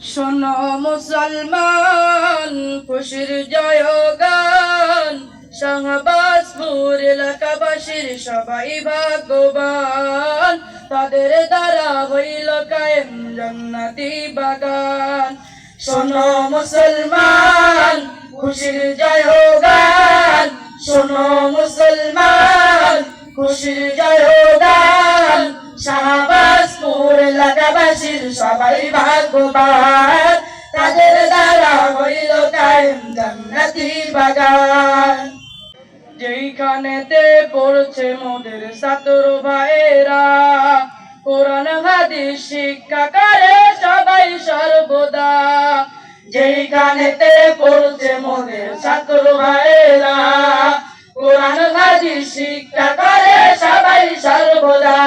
শোনো মুসলমান, খুশির জয়গান, শাহবাজপুর এলাকাবাসীর সবাই ভাগ্যবান, তাদের দ্বারা হইল কায়েম জান্নাতি বাগান। শোনো মুসলমান, খুশির জয়গান, শোনো মুসলমান, খুশির জয়গান, শাহবাজপুর এলাকাবাসীর সবাই ভাগ্যবান, তাদের দ্বারা হইল কায়েম জান্নাতি বাগান। যেইখানেতে পড়ছে মোদের ছাত্র ভাইয়েরা, কোরআন হাদিস শিক্ষা করে সবাই সর্বদা। যেইখানেতে পড়ছে মোদের ছাত্র ভাইয়েরা, কোরআন হাদিস শিক্ষা করে সবাই সর্বদা।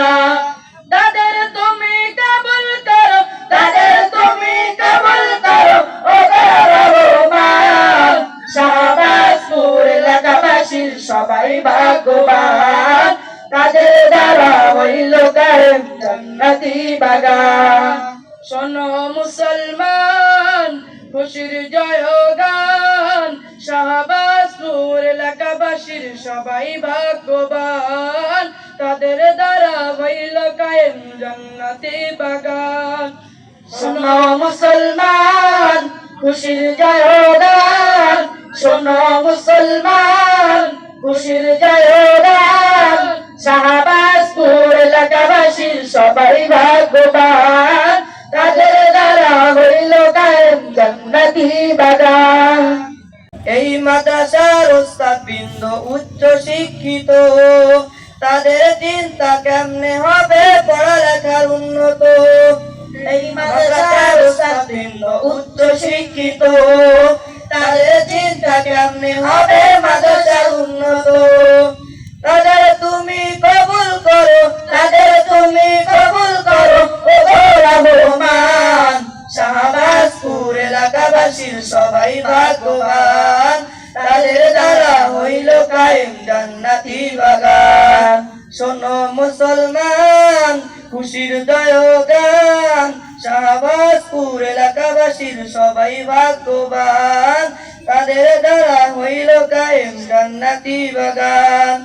তাদের তুমি কবুল করো, তাদের তুমি কবুল করো ও রহমান। শাহবাজপুর এলাকাবাসীর সবাই ভাগ্যবান, তাদের দ্বারা হইল কায়েম জান্নাতি বাগান। শোনো মুসলমান, খুশির জয়গান, শাহবাজপুর এলাকাবাসীর সবাই ভাগ্যবান, তাদের দ্বারা হইল কায়েম জান্নাতি বাগান। শোনো মুসলমান, খুশির জয়গান, শোনো মুসলমান, খুশির জয়গান, শাহবাজপুর এলাকাবাসীর সবাই ভাগ্যবান, তাদের দ্বারা হইল কায়েম জান্নাতি বাগান। এই মাদ্রাসার উস্তাদবৃন্দ উচ্চ শিক্ষিত, তাদের চিন্তা কেমনে হবে পড়ালেখার উন্নত। এই মাদ্রাসার উস্তাদবৃন্দ উচ্চ শিক্ষিত, তাদের চিন্তা কেমনে হবে মাদ্রাসার উন্নত। তাদের তুমি কবুল করো, তাদের তুমি কবুল করো ও রহমান। শাহবাজপুর এলাকাবাসীর সবাই ভাগ্যবান, তাদের দ্বারা হইল কায়েম জান্নাতি বাগান। শোনো মুসলমান, খুশির জয়গান, শাহবাজপুর এলাকাবাসীর সবাই ভাগ্যবান, তাদের দ্বারা হইল কায়েম জান্নাতি বাগান।